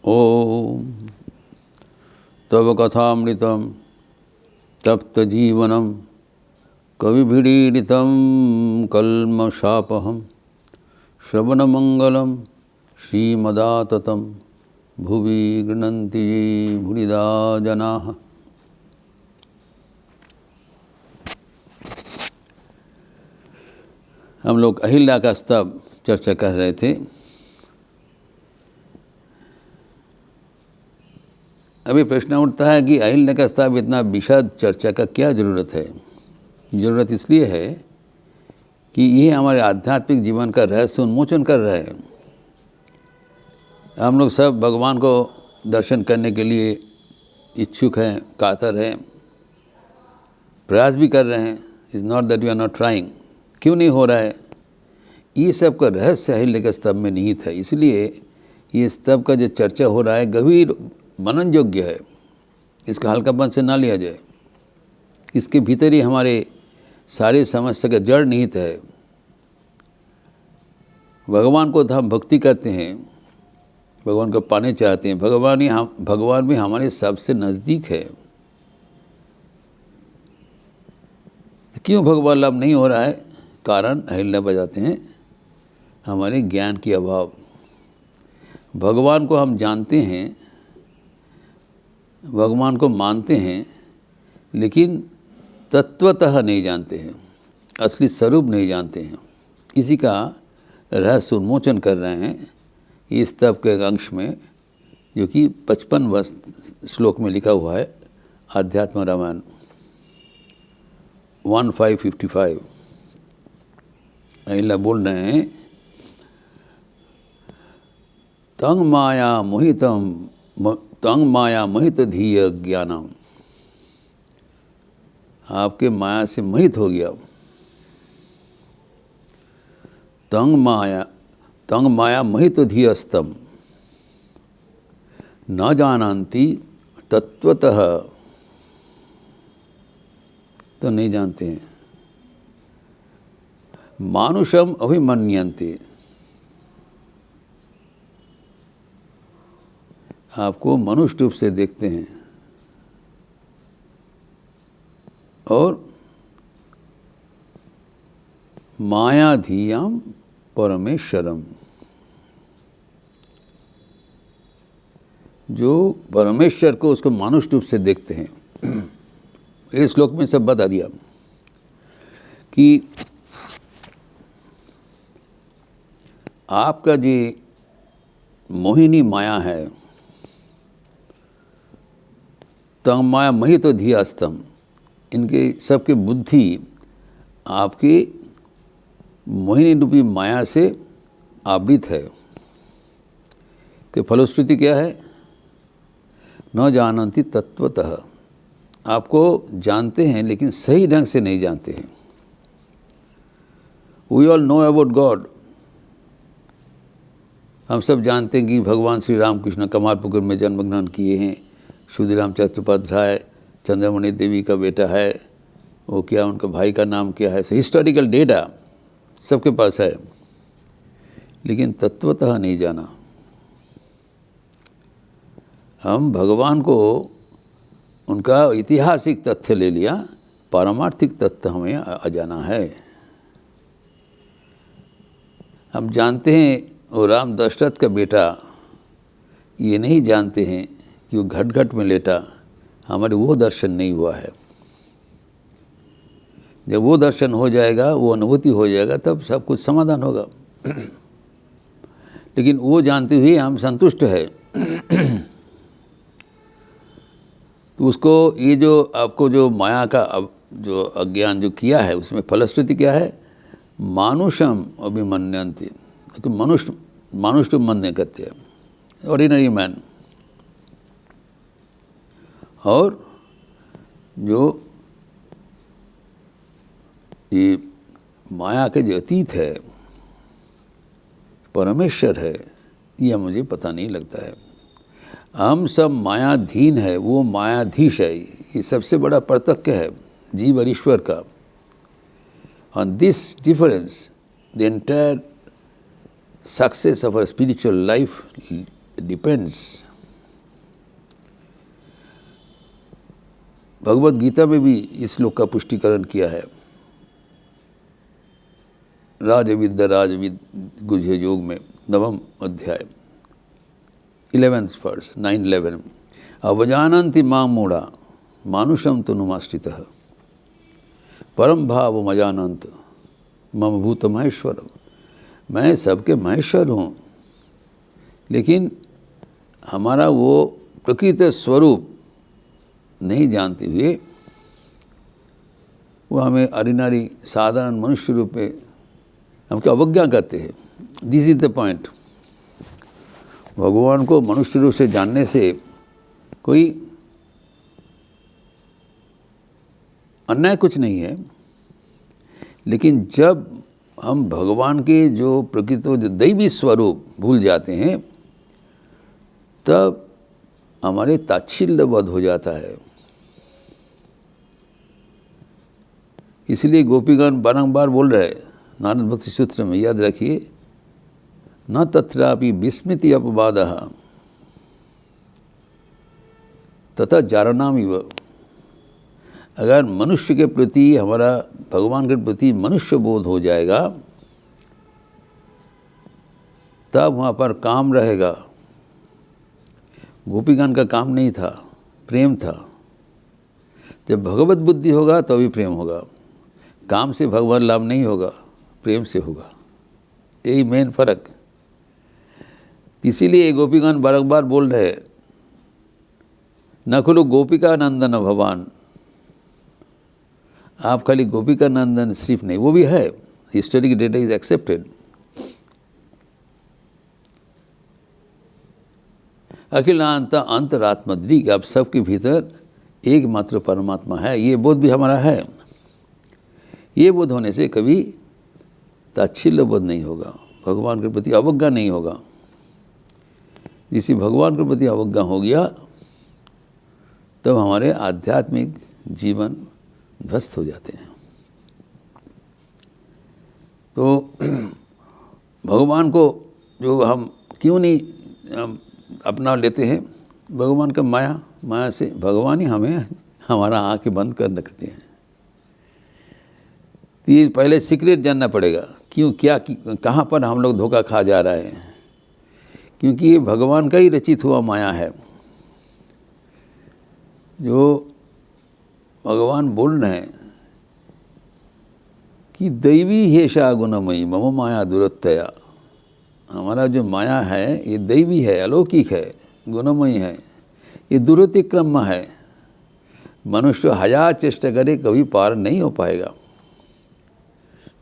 ओम तव कथामृतं तप्तजीवनं कविभिरीडितं कल्मषापहं श्रवणमंगलं श्रीमदाततं भुवि गृह्णन्ति भुरिदा जनाः। हम लोग अहिल्या का स्तव चर्चा कर रहे थे। अभी प्रश्न उठता है कि अहिल्या का स्तव इतना विशद चर्चा का क्या ज़रूरत है। ज़रूरत इसलिए है कि ये हमारे आध्यात्मिक जीवन का रहस्य उन्मोचन कर रहा है। हम लोग सब भगवान को दर्शन करने के लिए इच्छुक हैं, कातर हैं, प्रयास भी कर रहे हैं। Is not that we are not trying. क्यों नहीं हो रहा है? ये सब का रहस्य अहिल्या के स्तव में निहित है। इसलिए ये स्तव का जो चर्चा हो रहा है गंभीर मनन योग्य है। इसका हल्कापन से ना लिया जाए। इसके भीतर ही हमारे सारे समस्या का जड़ निहित है। भगवान को हम भक्ति करते हैं, भगवान को पाने चाहते हैं। भगवान भी हमारे सबसे नज़दीक है। क्यों भगवान लाभ नहीं हो रहा है? कारण अहिल्या बताते हैं हमारे ज्ञान की अभाव। भगवान को हम जानते हैं, भगवान को मानते हैं, लेकिन तत्वतः नहीं जानते हैं, असली स्वरूप नहीं जानते हैं। इसी का रहस्य उन्मोचन कर रहे हैं इस स्तव के एक अंश में, जो कि 55 श्लोक में लिखा हुआ है। आध्यात्म रामायण 1555। अहिल्या बोल रहे हैं, तंग माया मोहित धीय ज्ञानम। आपके माया से मोहित हो गया। तंग माया मोहित धीयस्तम न जानन्ति तत्वतः। तो नहीं जानते हैं। मानुषम अभिमन्यन्ते। आपको मनुष्य रूप से देखते हैं और मायाधीयम परमेश्वरम। जो परमेश्वर को उसको मनुष्य रूप से देखते हैं। इस श्लोक में सब बता दिया कि आपका जो मोहिनी माया है, तंग माया मही तो धियास्तम, इनके सबके बुद्धि आपकी मोहिनी रूपी माया से आवृत है। तो फलश्रुति क्या है? न जानन्ति तत्वतः। आपको जानते हैं लेकिन सही ढंग से नहीं जानते हैं। We all know about God. हम सब जानते हैं कि भगवान श्री रामकृष्ण कमारपुकुर में जन्म ग्रहण किए हैं। क्षुदिराम चट्टोपाध्याय चंद्रमणि देवी का बेटा है। वो क्या, उनका भाई का नाम क्या है? हिस्टोरिकल डेटा सबके पास है, लेकिन तत्वतः नहीं जाना। हम भगवान को उनका ऐतिहासिक तथ्य ले लिया, पारमार्थिक तथ्य हमें अजाना है। हम जानते हैं वो राम दशरथ का बेटा, ये नहीं जानते हैं कि वो घट घट में लेटा। हमारे वो दर्शन नहीं हुआ है। जब वो दर्शन हो जाएगा, वो अनुभूति हो जाएगा, तब सब कुछ समाधान होगा। लेकिन वो जानते हुए हम संतुष्ट है। तो उसको ये जो आपको जो माया का जो अज्ञान जो किया है, उसमें फलश्रुति क्या है? मानुषम अभिमन्यन्ति। मनुष्य मन्य करते हैं, ऑर्डिनरी मैन। और जो ये माया के जो अतीत है, परमेश्वर है, यह मुझे पता नहीं लगता है। हम सब मायाधीन है, वो मायाधीश है। ये सबसे बड़ा पार्थक्य है जीव और ईश्वर का। On this difference the entire success of our spiritual life depends. Bhagavad Gita में भी इस श्लोक का पुष्टिकरण किया है। राजविद गुह्य योग में 9वां अध्याय 11th verse 9:11 अवजानन्ति मां मूढ़ा मानुषम तनुमाश्रितः परम भाव मजानंत मम भूत महेश्वरम। मैं सबके महेश्वर हूँ, लेकिन हमारा वो प्रकृत स्वरूप नहीं जानते हुए वो हमें ऑर्डिनरी साधारण मनुष्य रूप में हमको अवज्ञा करते हैं। This is the point. भगवान को मनुष्य रूप से जानने से कोई अन्याय कुछ नहीं है, लेकिन जब हम भगवान के जो प्रकृत जो दैवी स्वरूप भूल जाते हैं तब हमारे ताच्छिल्य वध हो जाता है। इसलिए गोपीगण बारंबार बोल रहे हैं नारद भक्ति सूत्र में, याद रखिए, न तत्रापि विस्मृति अपवादः तथा जारणामिव। अगर मनुष्य के प्रति हमारा भगवान के प्रति मनुष्य बोध हो जाएगा तब वहाँ पर काम रहेगा। गोपीगण का काम नहीं था, प्रेम था। जब भगवत बुद्धि होगा तभी प्रेम होगा। काम से भगवान लाभ नहीं होगा, प्रेम से होगा। यही मेन फर्क। इसीलिए गोपीगण बारंबार बोल रहे न खलु गोपिका नंदन भगवान। आप खाली गोपिका नंदन सिर्फ नहीं, वो भी है, हिस्टोरिक डेटा इज एक्सेप्टेड। अखिलांत अंतरात्मद्रिक, आप सबके भीतर एकमात्र परमात्मा है, ये बोध भी हमारा है। ये बोध होने से कभी ताच्छिल्य बोध नहीं होगा, भगवान के प्रति अवज्ञा नहीं होगा। जिसे भगवान के प्रति अवज्ञा हो गया तब हमारे आध्यात्मिक जीवन ध्वस्त हो जाते हैं। तो भगवान को जो हम क्यों नहीं अपना लेते हैं, भगवान का माया से भगवान ही हमें हमारा आँखें बंद कर रखते हैं। तो ये पहले सीक्रेट जानना पड़ेगा, क्यों, क्या, कहाँ पर हम लोग धोखा खा जा रहे हैं। क्योंकि ये भगवान का ही रचित हुआ माया है। जो भगवान बोल रहे हैं कि दैवी हेषा गुणमयी मम माया दुरत्तया। हमारा जो माया है ये दैवी है, अलौकिक है, गुणमयी है, ये दुरतिक्रम है। मनुष्य हजार चेष्टा करे कभी पार नहीं हो पाएगा।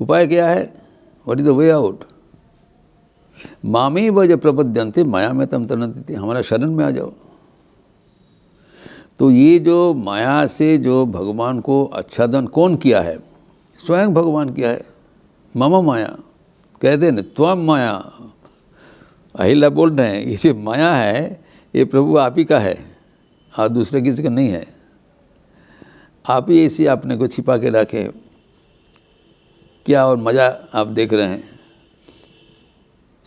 उपाय क्या है? What is the way out? मामी वज प्रपद्यन्ते माया में तम तरन्ति, हमारा शरण में आ जाओ। तो ये जो माया से जो भगवान को आच्छादन कौन किया है? स्वयं भगवान किया है। मम माया कहते हैं, त्वम माया। अहिल्या बोल रहे हैं ये जो माया है ये प्रभु आप ही का है और दूसरे किसी का नहीं है। आप ही ऐसी आपने को छिपा के रखे, क्या और मज़ा आप देख रहे हैं।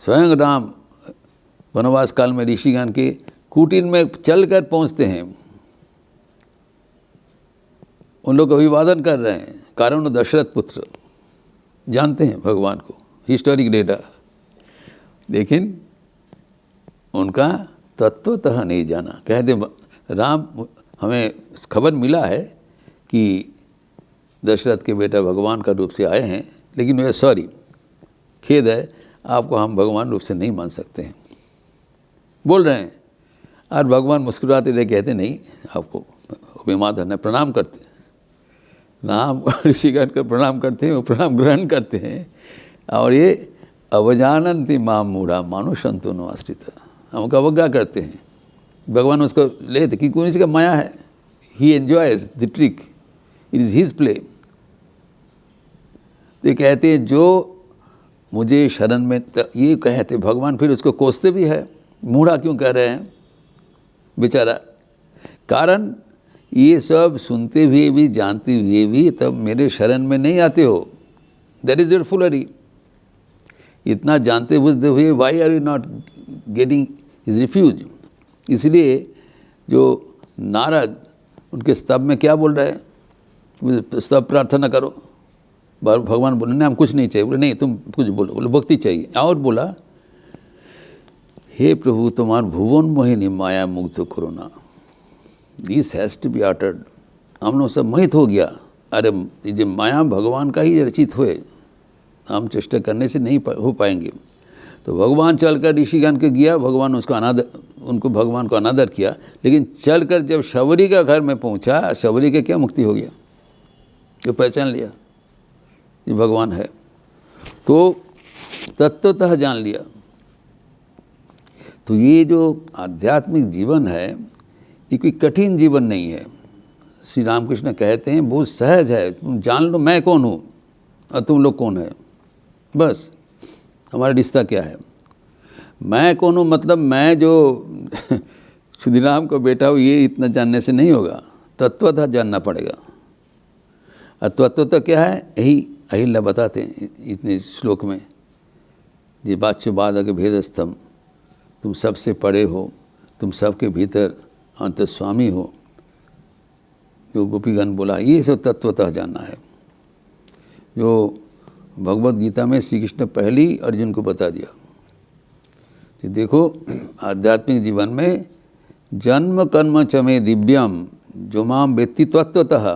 स्वयं राम वनवास काल में ऋषिगण के कुटीर में चलकर पहुंचते हैं, उन लोग अभिवादन कर रहे हैं। कारण दशरथ पुत्र जानते हैं भगवान को, हिस्टोरिक डेटा, लेकिन उनका तत्वतः नहीं जाना। कहते राम, हमें खबर मिला है कि दशरथ के बेटा भगवान का रूप से आए हैं, लेकिन वे सॉरी, खेद है, आपको हम भगवान रूप से नहीं मान सकते हैं, बोल रहे हैं। और भगवान मुस्कुराते रहे, कहते नहीं, आपको अभिमान धरना, प्रणाम करते हैं। राम ऋषिगण को प्रणाम करते हैं, वो प्रणाम ग्रहण करते हैं। और ये अवजानन्ति मां मूढ़ा मानुषंतो न आश्रिता, हमको अवज्ञा करते हैं। भगवान उसको लेते कि कौन सी का माया है। He enjoys the trick, it is his play. तो कहते हैं जो मुझे शरण में, ये कहते भगवान फिर उसको कोसते भी है। मूढ़ा क्यों कह रहे हैं बेचारा? कारण ये सब सुनते हुए भी, जानते हुए भी तब मेरे शरण में नहीं आते हो। That is your foolery. इतना जानते बुझते हुए why are you not getting his refuge. इसलिए जो नारद उनके स्तब में क्या बोल रहे हैं, स्तब प्रार्थना करो। भगवान बोले नहीं हम कुछ नहीं चाहिए, बोले नहीं तुम कुछ बोलो, बोले भक्ति चाहिए। और बोला हे प्रभु तुम्हार भुवन मोहिनी माया मुग्ध करो, दिस हैज़ टू बी आर्टर्ड। हम लोग सब मोहित हो गया, अरे ये जो माया भगवान का ही रचित हुए, हम चेष्टा करने से नहीं हो पाएंगे। तो भगवान चलकर ऋषिगण के गया, भगवान उसको उनको भगवान को अनादर किया, लेकिन चलकर जब शबरी का घर में पहुंचा, शबरी के क्या मुक्ति हो गया, जो पहचान लिया ये भगवान है, तो तत्वतः जान लिया। तो ये जो आध्यात्मिक जीवन है ये कोई कठिन जीवन नहीं है। श्री रामकृष्ण कहते हैं बहुत सहज है, तुम जान लो मैं कौन हूँ और तुम लोग कौन है, बस हमारा रिश्ता क्या है। मैं कौन हूँ मतलब मैं जो क्षुदिराम का बेटा हूँ, ये इतना जानने से नहीं होगा, तत्वतः जानना पड़ेगा। और तत्वतः क्या है, यही अहिल्या बताते हैं इतने श्लोक में, ये बाच्यबाद के भेदस्थम, तुम सबसे परे हो, तुम सबके भीतर अंतस्वामी हो, जो गोपीगण बोला, ये सब तत्वतः जानना है, जो भगवत गीता में श्री कृष्ण पहली अर्जुन को बता दिया कि देखो आध्यात्मिक जीवन में जन्म कर्म च मे दिव्यम जो माम वेत्ति तत्वतः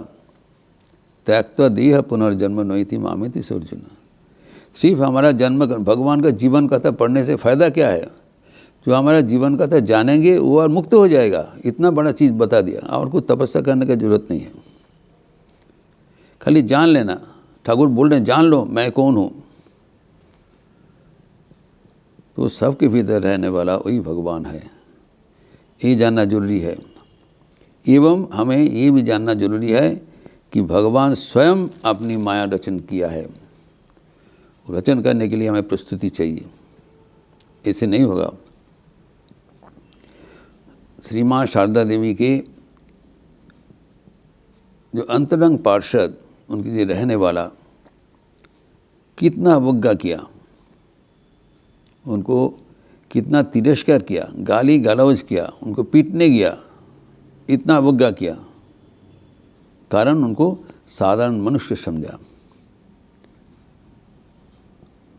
त्यक्त्वा देह पुनर्जन्म नोइति मामेति स अर्जुन। सिर्फ हमारा जन्म भगवान का जीवन कथा पढ़ने से फ़ायदा क्या है, जो हमारा जीवन कथा जानेंगे वो और मुक्त हो जाएगा, इतना बड़ा चीज़ बता दिया। और कुछ तपस्या करने की जरूरत नहीं है, खाली जान लेना। ठाकुर बोल रहे हैं जान लो मैं कौन हूँ, तो सबके भीतर रहने वाला वही भगवान है, ये जानना जरूरी है। एवं हमें ये भी जानना जरूरी है कि भगवान स्वयं अपनी माया रचन किया है, रचन करने के लिए हमें प्रस्तुति चाहिए, ऐसे नहीं होगा। श्री माँ शारदा देवी के जो अंतरंग पार्षद, उनके लिए रहने वाला, कितना अवज्ञा किया, उनको कितना तिरस्कार किया, गाली गलौज किया, उनको पीटने गया, इतना अवज्ञा किया, कारण उनको साधारण मनुष्य समझा।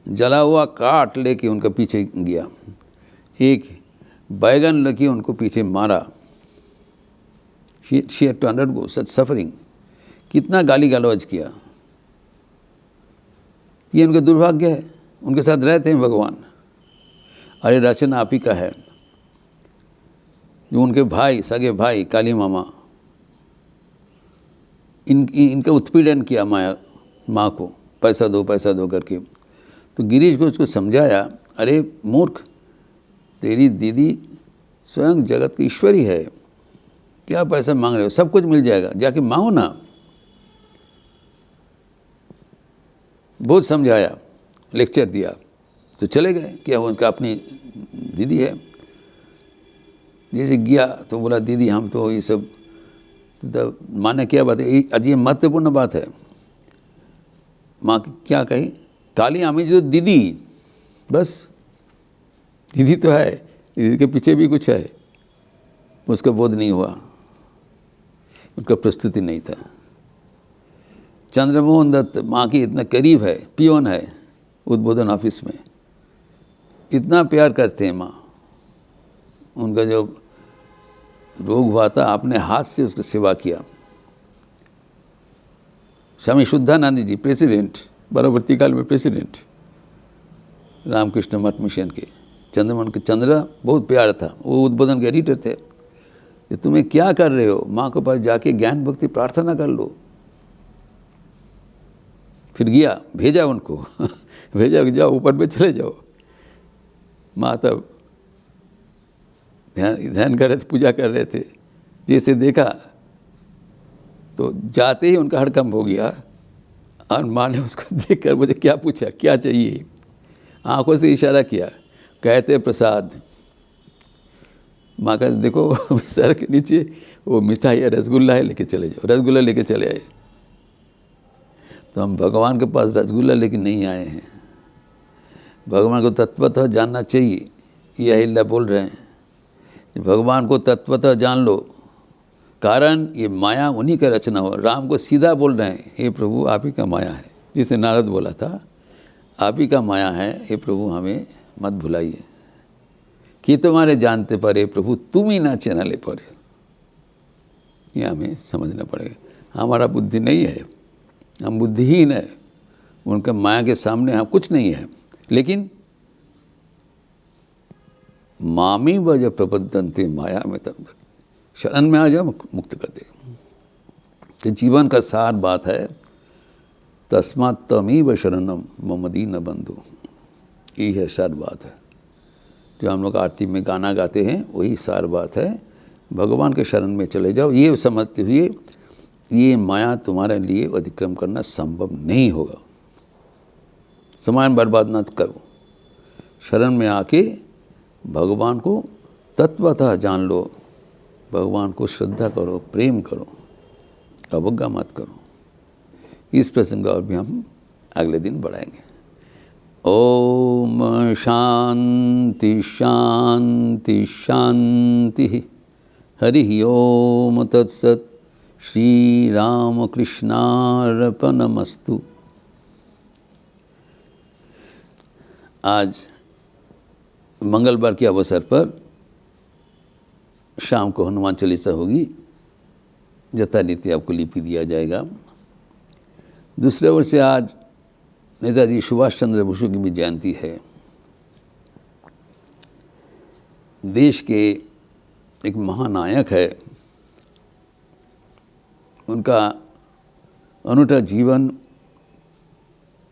जला हुआ काट लेके उनके पीछे गया, एक बैगन लेके उनको पीछे मारा। she had to undergo such suffering, कितना गाली गलौज किया। ये उनके दुर्भाग्य है, उनके साथ रहते हैं भगवान। अरे रचना आप ही का है, जो उनके भाई, सगे भाई काली मामा, इनका उत्पीड़न किया माया माँ को, पैसा दो करके। तो गिरीश को उसको समझाया, अरे मूर्ख, तेरी दीदी स्वयं जगत की ईश्वरी है, क्या पैसा मांग रहे हो, सब कुछ मिल जाएगा, जाके मांगो ना। बहुत समझाया, लेक्चर दिया, तो चले गए। क्या उनका अपनी दीदी है, जैसे गया तो बोला दीदी हम तो ये सब, तो माँ ने क्या बात है, ये अजीब महत्वपूर्ण बात है। माँ क्या कही, काली आमी जो दीदी, बस दीदी तो है, दीदी के पीछे भी कुछ है, उसका बोध नहीं हुआ, उसका प्रस्तुति नहीं था। चंद्रमोहन दत्त माँ की इतना करीब है, पियोन है उद्बोधन ऑफिस में, इतना प्यार करते हैं माँ। उनका जो रोग हुआ था, आपने हाथ से उसकी सेवा किया। स्वामी शुद्धानंद जी प्रेसिडेंट, बराबर्ती काल में प्रेसिडेंट रामकृष्ण मठ मिशन के, चंद्रमोहन के चंद्र बहुत प्यार था, वो उद्बोधन के एडिटर थे। कि तुम्हें क्या कर रहे हो, माँ के पास जाके ज्ञान भक्ति प्रार्थना कर लो। फिर गया, भेजा उनको भेजा कि जाओ ऊपर पे चले जाओ। माँ तब ध्यान कर रहे थे, पूजा कर रहे थे। जैसे देखा तो जाते ही उनका हड़कंप हो गया, और माँ ने उसको देखकर मुझे क्या पूछा, क्या चाहिए, आंखों से इशारा किया, कहते प्रसाद। माँ कहते देखो सर के नीचे वो मिठाई है, रसगुल्ला है, लेके चले जाओ। रसगुल्ला लेके चले आए। तो हम भगवान के पास रसगुल्ला लेके नहीं आए हैं, भगवान को तत्वतः जानना चाहिए। ये अहिल्या बोल रहे हैं, भगवान को तत्वतः जान लो, कारण ये माया उन्हीं का रचना हो। राम को सीधा बोल रहे हैं, हे प्रभु आप ही का माया है, जिसे नारद बोला था आप ही का माया है, हे प्रभु हमें मत भुलाइए। कि तुम्हारे जानते पर हे प्रभु तुम ही ना चैनले पड़े, ये हमें समझना पड़ेगा। हमारा बुद्धि नहीं है, हम बुद्धिहीन है, उनका माया के सामने हम कुछ नहीं है। लेकिन मामी वज प्रबद्धन्ते माया में तब शरण में आ जाओ, मुक्त कर देगा। तो जीवन का सार बात है, तस्मात् त्वमेव शरणम मम दीन बंधु, यही है सार बात है। जो हम लोग आरती में गाना गाते हैं वही सार बात है। भगवान के शरण में चले जाओ, ये समझते हुए ये माया तुम्हारे लिए अतिक्रम करना संभव नहीं होगा। समय बर्बाद न करो, शरण में आके भगवान को तत्वतः जान लो, भगवान को श्रद्धा करो, प्रेम करो, अवज्ञा मत करो। इस प्रसंग और भी हम अगले दिन बढ़ाएंगे। ओम शांति शांति शांति। हरि ओम तत्सत। श्री राम कृष्णार्पणमस्तु। आज मंगलवार के अवसर पर शाम को हनुमान चालीसा होगी, यथारीति आपको लिपि दिया जाएगा। दूसरे ओर से आज नेताजी सुभाष चंद्र बोस की भी जयंती है। देश के एक महानायक है, उनका अनूठा जीवन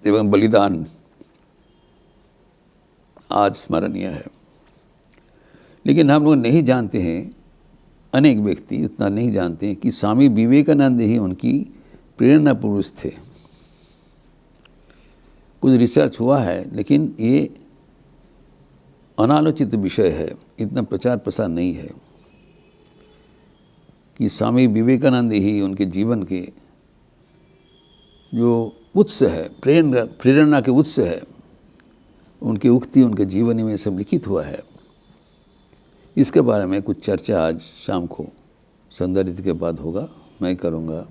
एवं बलिदान आज स्मरणीय है। लेकिन हम लोग नहीं जानते हैं, अनेक व्यक्ति उतना नहीं जानते हैं कि स्वामी विवेकानंद ही उनकी प्रेरणा पुरुष थे। कुछ रिसर्च हुआ है, लेकिन ये अनालोचित विषय है, इतना प्रचार प्रसार नहीं है कि स्वामी विवेकानंद ही उनके जीवन के जो उत्स है, प्रेरणा के उत्स है, उनकी उक्ति उनके जीवनी में सब लिखित हुआ है। इसके बारे में कुछ चर्चा आज शाम को संध्या रीति के बाद होगा, मैं करूँगा।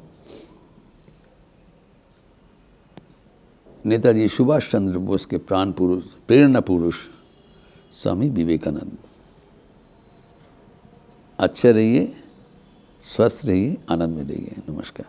नेताजी सुभाष चंद्र बोस के प्राण पुरुष, प्रेरणा पुरुष स्वामी विवेकानंद। अच्छे रहिए, स्वस्थ रहिए, आनंद में रहिए। नमस्कार।